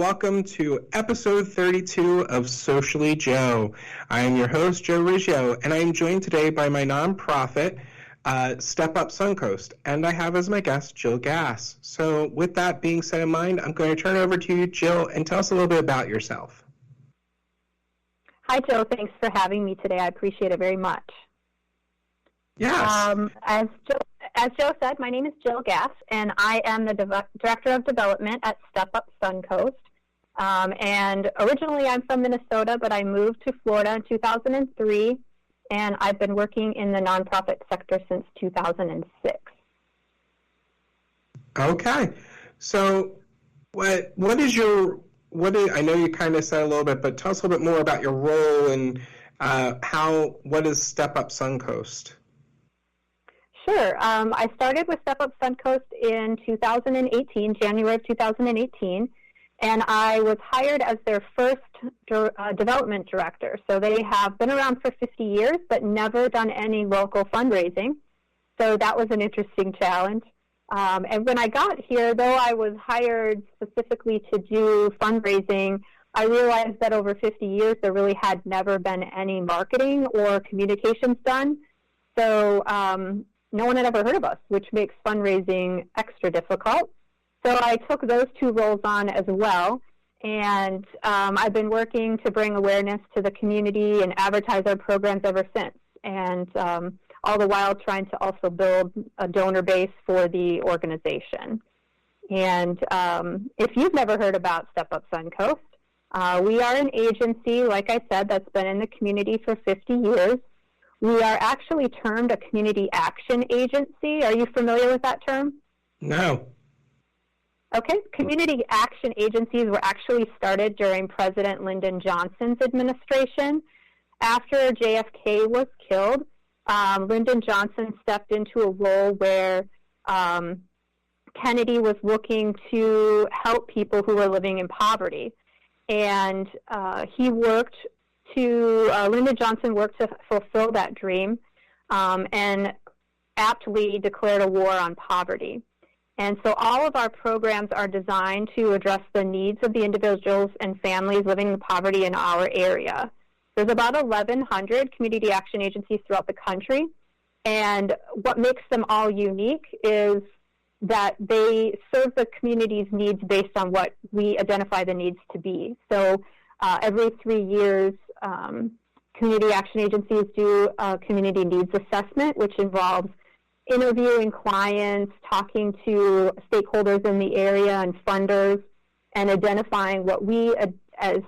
welcome to episode 32 of Socially Joe. I am your host, Joe Riggio, and I am joined today by my nonprofit, Step Up Suncoast, and I have as my guest Jill Gass. So with that being said in mind, I'm going to turn it over to you, Jill, and tell us a little bit about yourself. Hi, Joe. Thanks for having me today. I appreciate it very much. Yes. As Joe said, my name is Jill Gass, and I am the Director of Development at Step Up Suncoast. And originally I'm from Minnesota, but I moved to Florida in 2003, and I've been working in the nonprofit sector since 2006. Okay. So I know you kind of said a little bit, but tell us a little bit more about your role and what is Step Up Suncoast? Sure. I started with Step Up Suncoast in 2018, January of 2018, and I was hired as their first development director. So they have been around for 50 years, but never done any local fundraising. So that was an interesting challenge. And when I got here, though I was hired specifically to do fundraising, I realized that over 50 years, there really had never been any marketing or communications done. So no one had ever heard of us, which makes fundraising extra difficult. So I took those two roles on as well, and I've been working to bring awareness to the community and advertise our programs ever since, and all the while trying to also build a donor base for the organization. And if you've never heard about Step Up Suncoast, we are an agency, like I said, that's been in the community for 50 years. We are actually termed a community action agency. Are you familiar with that term? No. Okay. Community action agencies were actually started during President Lyndon Johnson's administration. After JFK was killed, Lyndon Johnson stepped into a role where Kennedy was looking to help people who were living in poverty. And Lyndon Johnson worked to fulfill that dream and aptly declared a war on poverty. And so all of our programs are designed to address the needs of the individuals and families living in poverty in our area. There's about 1,100 community action agencies throughout the country, and what makes them all unique is that they serve the community's needs based on what we identify the needs to be. So every 3 years, community action agencies do a community needs assessment, which involves interviewing clients, talking to stakeholders in the area and funders, and identifying what we as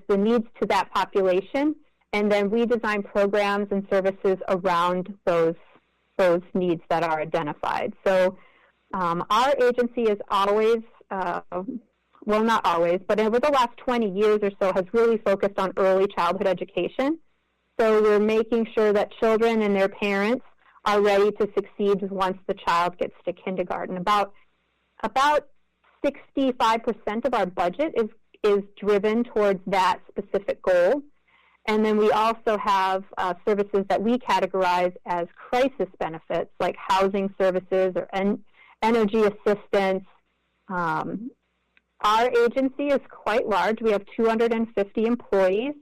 the needs to that population. And then we design programs and services around those needs that are identified. So our agency is always, well, not always, but over the last 20 years or so has really focused on early childhood education. So we're making sure that children and their parents are ready to succeed once the child gets to kindergarten. About 65% of our budget is driven towards that specific goal. And then we also have services that we categorize as crisis benefits, like housing services or energy assistance. Our agency is quite large. We have 250 employees,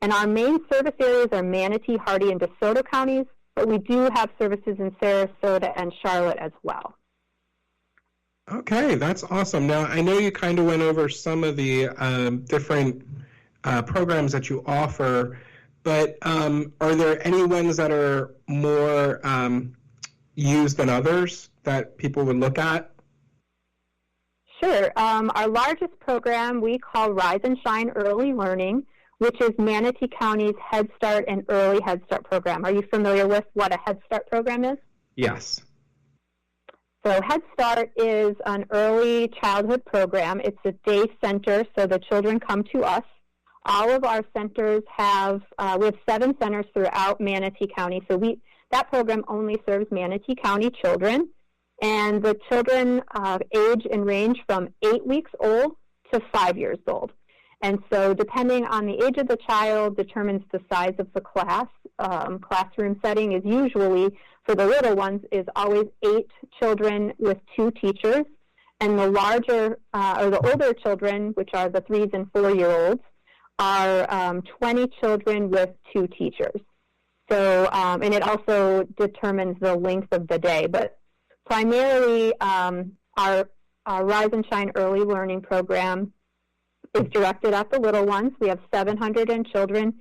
and our main service areas are Manatee, Hardee, and DeSoto counties, but we do have services in Sarasota and Charlotte as well. Okay, that's awesome. Now, I know you kind of went over some of the different programs that you offer, but are there any ones that are more used than others that people would look at? Sure. Our largest program we call Rise and Shine Early Learning, which is Manatee County's Head Start and Early Head Start program. Are you familiar with what a Head Start program is? Yes. So Head Start is an early childhood program. It's a day center, so the children come to us. All of our centers we have 7 centers throughout Manatee County. So that program only serves Manatee County children. And the children age and range from 8 weeks old to 5 years old. And so depending on the age of the child determines the size of the class. Classroom setting is usually, for the little ones, is always 8 children with 2 teachers. And the larger or the older children, which are the 3 and 4-year-olds, are 20 children with 2 teachers. So, and it also determines the length of the day. But primarily, our Rise and Shine Early Learning program is directed at the little ones. We have 750 children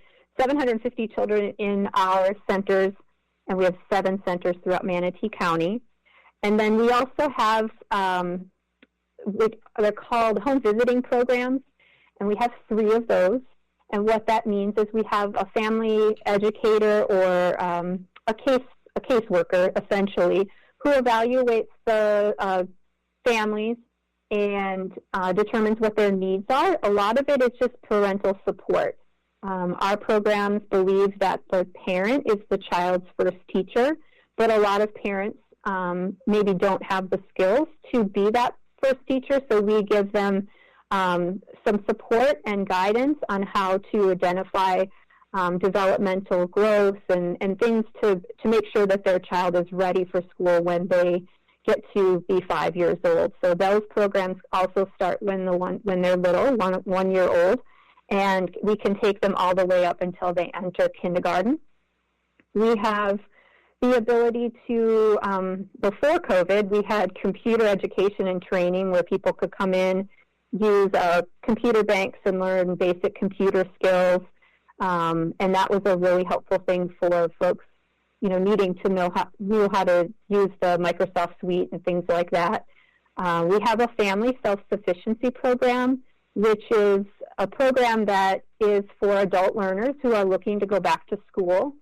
in our centers, and we have 7 centers throughout Manatee County. And then we also have, they're called home visiting programs, and we have 3 of those. And what that means is we have a family educator or a caseworker, essentially, who evaluates the families and determines what their needs are. A lot of it is just parental support. Our programs believe that the parent is the child's first teacher, but a lot of parents maybe don't have the skills to be that first teacher, so we give them some support and guidance on how to identify developmental growth and things to make sure that their child is ready for school when they get to be 5 years old. So those programs also start when they're little, 1 year old, and we can take them all the way up until they enter kindergarten. We have the ability to, before COVID, we had computer education and training where people could come in, use computer banks and learn basic computer skills, and that was a really helpful thing for folks, needing to know how to use the Microsoft Suite and things like that. We have a family self-sufficiency program, which is a program that is for adult learners who are looking to go back to school.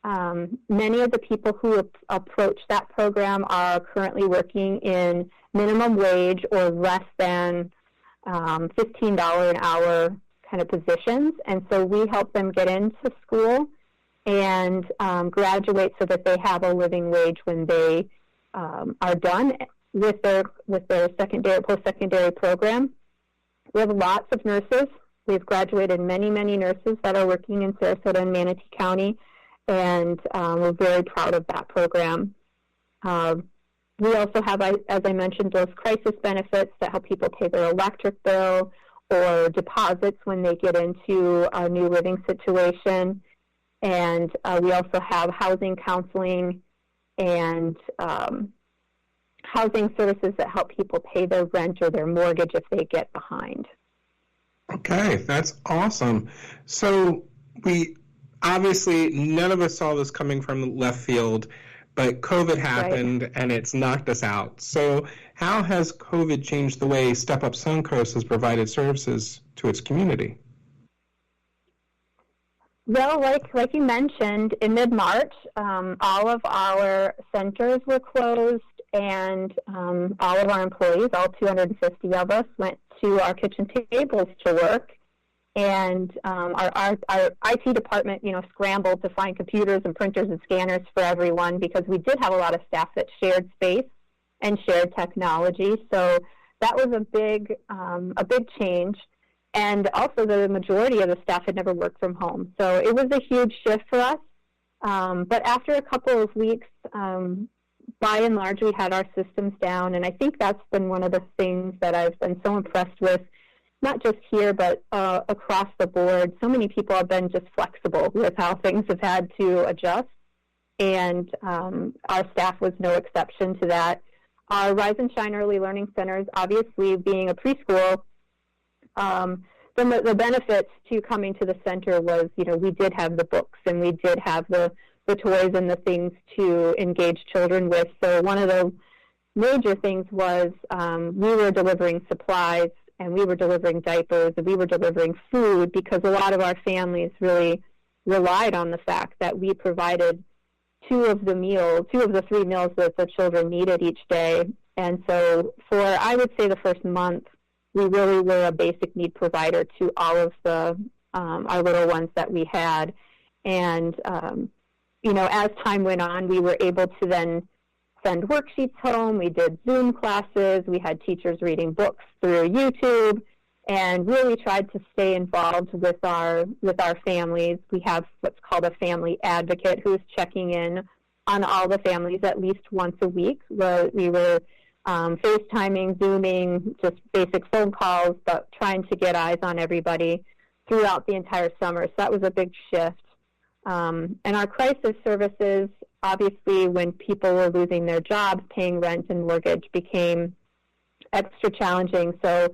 Many of the people who approach that program are currently working in minimum wage or less than $15 an hour kind of positions, and so we help them get into school and graduate so that they have a living wage when they are done with their post-secondary program. We have lots of nurses. We've graduated many nurses that are working in Sarasota and Manatee County, and we're very proud of that program. We also have, as I mentioned, those crisis benefits that help people pay their electric bill or deposits when they get into a new living situation. And we also have housing counseling and housing services that help people pay their rent or their mortgage if they get behind. Okay, that's awesome. So obviously, none of us saw this coming from left field, but COVID happened, right, and it's knocked us out. So how has COVID changed the way Step Up Suncoast has provided services to its community? Well, like you mentioned, in mid-March, all of our centers were closed, and all of our employees, all 250 of us, went to our kitchen tables to work. And our IT department, scrambled to find computers and printers and scanners for everyone because we did have a lot of staff that shared space and shared technology. So that was a big change. And also the majority of the staff had never worked from home. So it was a huge shift for us. But after a couple of weeks, by and large, we had our systems down. And I think that's been one of the things that I've been so impressed with, not just here, but across the board. So many people have been just flexible with how things have had to adjust. And our staff was no exception to that. Our Rise and Shine Early Learning Centers, obviously being a preschool, the benefits to coming to the center was, we did have the books and we did have the toys and the things to engage children with. So one of the major things was we were delivering supplies and we were delivering diapers and we were delivering food because a lot of our families really relied on the fact that we provided two of the 3 meals that the children needed each day. And so for, I would say, the first month, we really were a basic need provider to all of the our little ones that we had. And, as time went on, we were able to then send worksheets home. We did Zoom classes. We had teachers reading books through YouTube and really tried to stay involved with our families. We have what's called a family advocate who's checking in on all the families at least once a week. We were FaceTiming, Zooming, just basic phone calls, but trying to get eyes on everybody throughout the entire summer. So that was a big shift. And our crisis services, obviously, when people were losing their jobs, paying rent and mortgage became extra challenging. So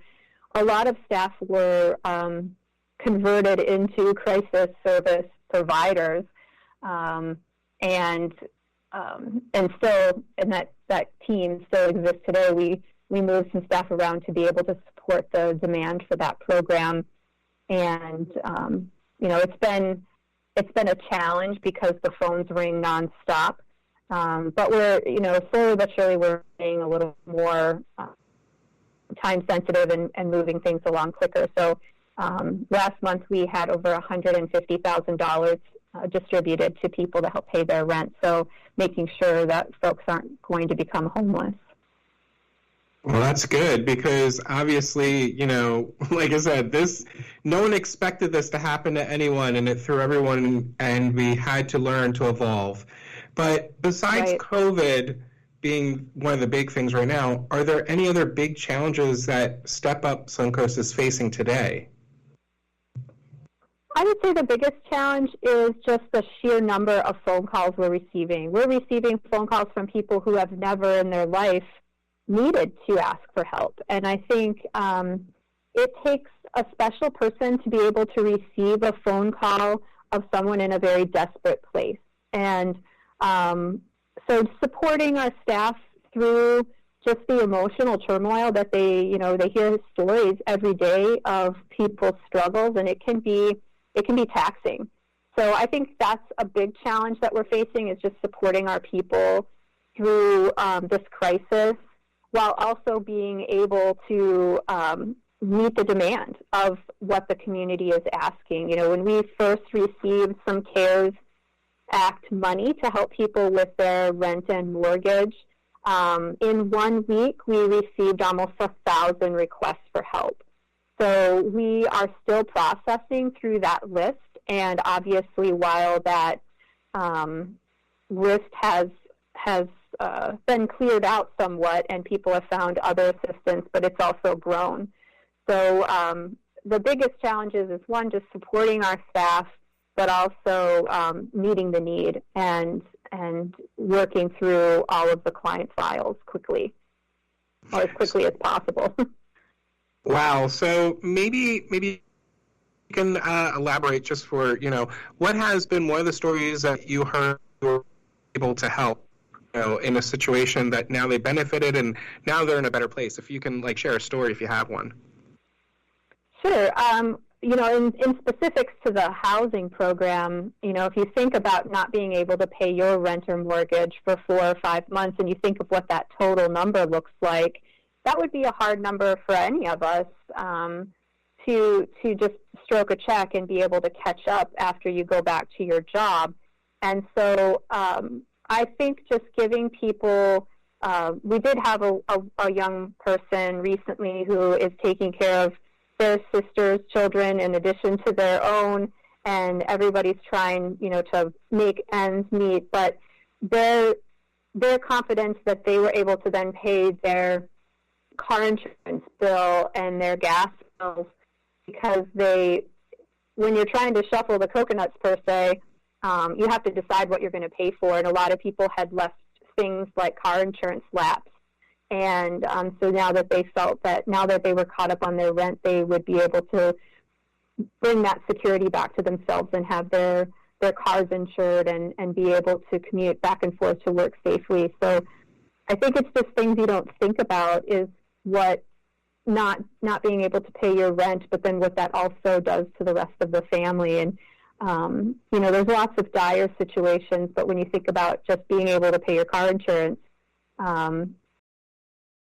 a lot of staff were converted into crisis service providers, and still, and that team still exists today. We moved some staff around to be able to support the demand for that program, and it's been a challenge because the phones ring nonstop. But we're slowly but surely we're being a little more time sensitive and moving things along quicker. So last month we had over $150,000 distributed to people to help pay their rent. So making sure that folks aren't going to become homeless. Well, that's good because obviously, like I said, no one expected this to happen to anyone, and it threw everyone, and we had to learn to evolve. But besides COVID being one of the big things right now, are there any other big challenges that Step Up Suncoast is facing today? I would say the biggest challenge is just the sheer number of phone calls we're receiving. We're receiving phone calls from people who have never in their life needed to ask for help. And I think it takes a special person to be able to receive a phone call of someone in a very desperate place. And so supporting our staff through just the emotional turmoil that they hear stories every day of people's struggles, and it can be taxing. So I think that's a big challenge that we're facing, is just supporting our people through this crisis, while also being able to meet the demand of what the community is asking. When we first received some CARES Act money to help people with their rent and mortgage, in 1 week we received almost 1,000 requests for help. So we are still processing through that list, and obviously while that list has been cleared out somewhat and people have found other assistance, but it's also grown. So the biggest challenges is, one, just supporting our staff, but also meeting the need and working through all of the client files quickly, or as quickly as possible. Wow. So maybe you can elaborate just for, what has been one of the stories that you heard you were able to help, in a situation that now they benefited and now they're in a better place. If you can share a story if you have one. Sure. In specifics to the housing program, if you think about not being able to pay your rent or mortgage for 4 or 5 months, and you think of what that total number looks like, that would be a hard number for any of us to just stroke a check and be able to catch up after you go back to your job. And so I think just giving people, we did have a young person recently who is taking care of their sister's children in addition to their own, and everybody's trying, to make ends meet, but their confidence that they were able to then pay their car insurance bill and their gas bills, because when you're trying to shuffle the coconuts per se, you have to decide what you're going to pay for, and a lot of people had left things like car insurance lapse. And so now that they felt that now that they were caught up on their rent, they would be able to bring that security back to themselves and have their cars insured and be able to commute back and forth to work safely. So I think it's just things you don't think about, is what not being able to pay your rent, but then what that also does to the rest of the family. And there's lots of dire situations, but when you think about just being able to pay your car insurance,